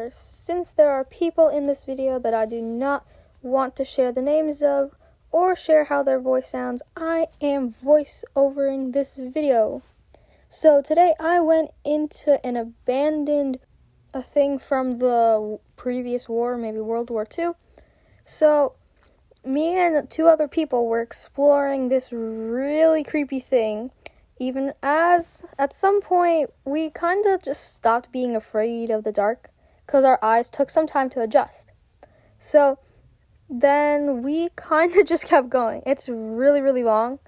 However, since there are people in this video that I do not want to share the names of or share how their voice sounds, I am voice-overing this video. So today I went into an abandoned thing from the previous war, maybe World War II. So me and two other people were exploring this really creepy thing, even as at some point we kind of just stopped being afraid of the dark because our eyes took some time to adjust. So then we kind of just kept going. It's really, really long.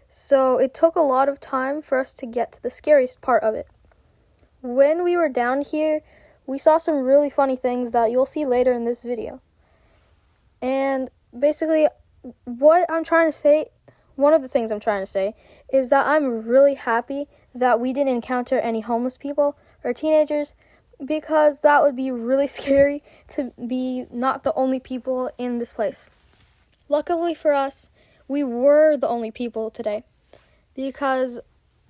So it took a lot of time for us to get to the scariest part of it. When we were down here, we saw some really funny things that you'll see later in this video. And basically, what I'm trying to say, one of the things I'm trying to say, is that I'm really happy that we didn't encounter any homeless people or teenagers, because that would be really scary to be not the only people in this place. Luckily for us, we were the only people today, because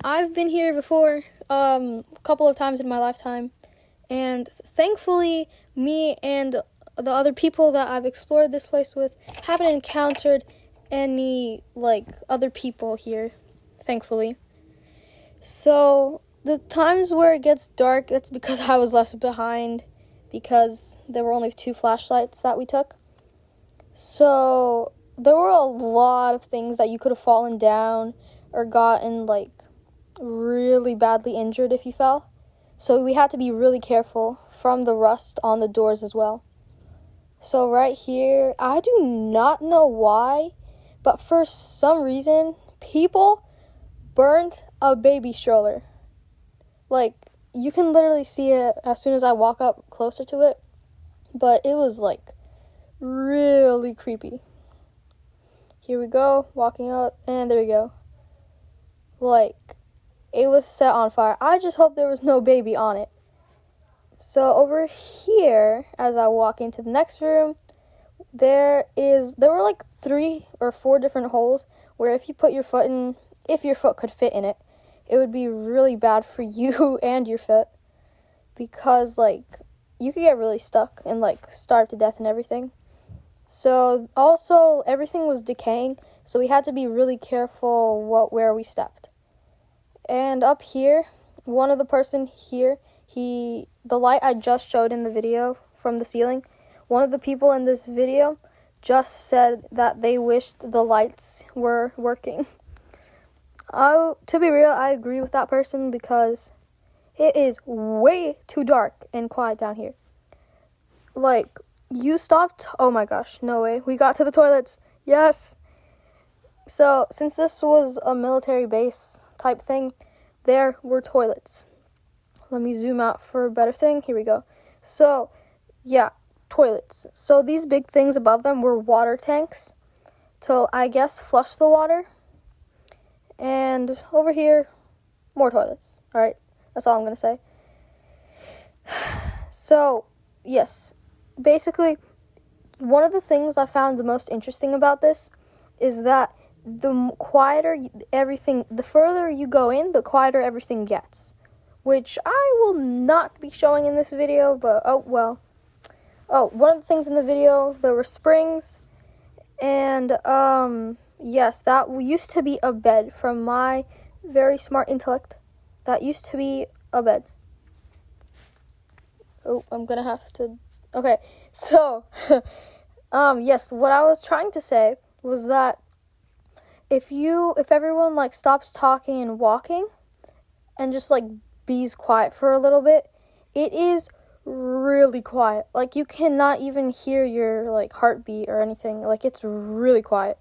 I've been here before a couple of times in my lifetime, and thankfully me and the other people that I've explored this place with haven't encountered any other people here, thankfully. So the times where it gets dark, that's because I was left behind, because there were only 2 flashlights that we took. So there were a lot of things that you could have fallen down or gotten really badly injured if you fell. So we had to be really careful from the rust on the doors as well. So right here, I do not know why, but for some reason, people burned a baby stroller. You can literally see it as soon as I walk up closer to it, but it was really creepy. Here we go, walking up, and there we go. It was set on fire. I just hope there was no baby on it. So over here, as I walk into the next room, there were 3 or 4 different holes where if you put your foot in, if your foot could fit in it, it would be really bad for you and your foot, because you could get really stuck and starve to death and everything. So also everything was decaying, so we had to be really careful where we stepped. And up here, one of the person here, the light I just showed in the video from the ceiling, one of the people in this video just said that they wished the lights were working. To be real, I agree with that person, because it is way too dark and quiet down here. You stopped, oh my gosh, no way, we got to the toilets, yes! So, since this was a military base type thing, there were toilets. Let me zoom out for a better thing. Here we go. So, yeah, toilets. So these big things above them were water tanks to, I guess, flush the water. And over here, more toilets. All right, that's all I'm going to say. So, yes, basically, one of the things I found the most interesting about this is that the quieter everything, the further you go in, the quieter everything gets. Which I will not be showing in this video, but oh well. Oh, one of the things in the video, there were springs, and yes, that used to be a bed. From my very smart intellect, that used to be a bed. Oh, I'm gonna have to, okay, so, yes, what I was trying to say was that if everyone stops talking and walking, and just be's quiet for a little bit, it is really quiet. You cannot even hear your heartbeat or anything. It's really quiet.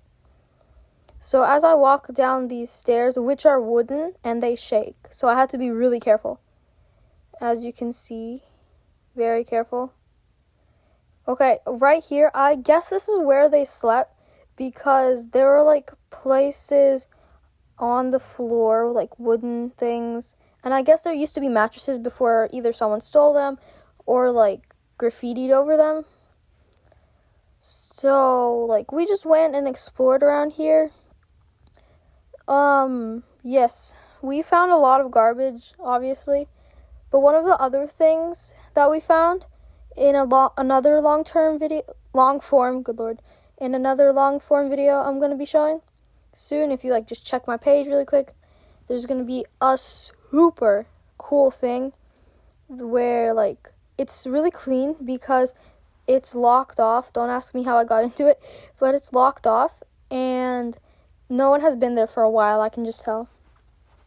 So as I walk down these stairs, which are wooden and they shake, so I had to be really careful. As you can see, very careful. Okay, right here, I guess this is where they slept, because there were places on the floor, wooden things. And I guess there used to be mattresses before either someone stole them or, graffitied over them. So, we just went and explored around here. Yes, we found a lot of garbage, obviously. But one of the other things that we found in another long-form video, another long-form video I'm going to be showing soon. If you like, just check my page really quick. There's going to be a super cool thing where like it's really clean because it's locked off. Don't ask me how I got into it, but it's locked off and no one has been there for a while, I can just tell.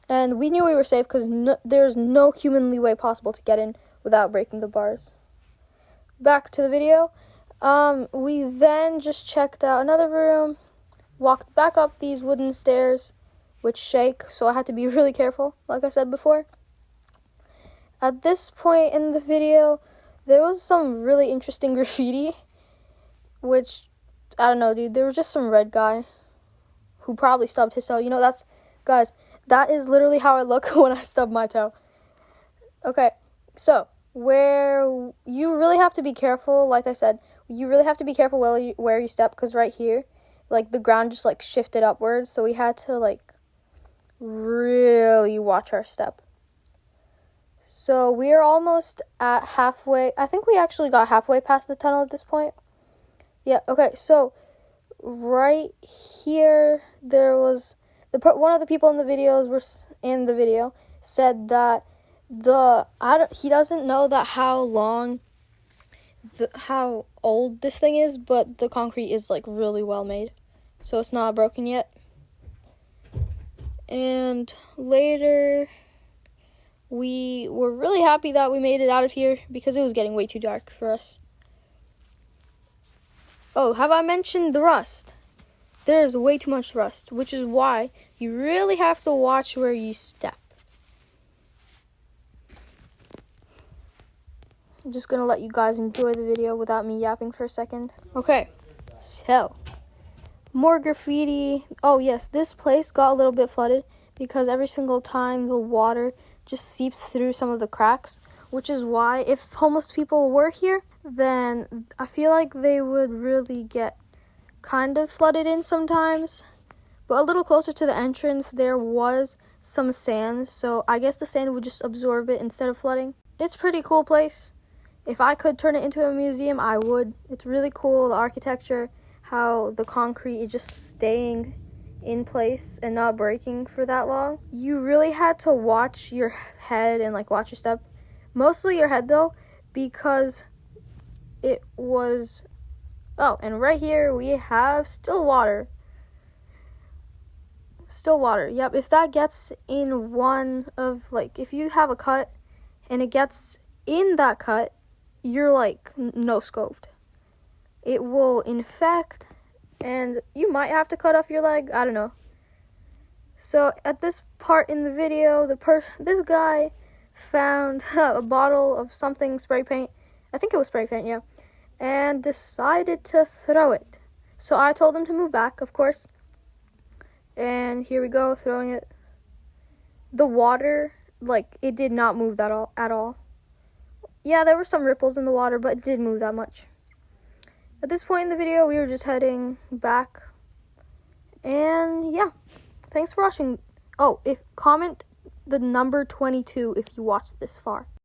And we knew we were safe because there's no humanly way possible to get in without breaking the bars. Back to the video. We then just checked out another room, walked back up these wooden stairs, which shake, so I had to be really careful, like I said before. At this point in the video, there was some really interesting graffiti, which, I don't know, dude, there was just some red guy who probably stubbed his toe. You know, guys, that is literally how I look when I stub my toe. Okay, so, where you really have to be careful, like I said, you really have to be careful where you step, because right here, like, the ground just, like, shifted upwards, so we had to, like, really watch our step. So, we are almost at halfway. I think we actually got halfway past the tunnel at this point. Yeah, okay, so, right here, there was, one of the people in the video said that he doesn't know that how old this thing is, but the concrete is like really well made, so it's not broken yet. And later, we were really happy that we made it out of here because it was getting way too dark for us. Oh, have I mentioned the rust? There's way too much rust, which is why you really have to watch where you step. I'm just going to let you guys enjoy the video without me yapping for a second. Okay, so, more graffiti. Oh yes, this place got a little bit flooded because every single time the water just seeps through some of the cracks, which is why if homeless people were here, then I feel like they would really get kind of flooded in sometimes. But a little closer to the entrance, there was some sand, so I guess the sand would just absorb it instead of flooding. It's a pretty cool place. If I could turn it into a museum, I would. It's really cool, the architecture, how the concrete is just staying in place and not breaking for that long. You really had to watch your head and like watch your step. Mostly your head though, because it was... Oh, and right here we have still water. Still water. Yep, if that gets in one of, like, if you have a cut and it gets in that cut, you're like no-scoped. It will infect and you might have to cut off your leg. I don't know. So at this part in the video, this guy found a bottle of something, spray paint. I think it was spray paint, yeah. And decided to throw it. So I told him to move back, of course. And here we go, throwing it. The water, like, it did not move at all. Yeah, there were some ripples in the water, but it didn't move that much. At this point in the video, we were just heading back. And yeah, thanks for watching. Oh, comment the number 22 if you watched this far.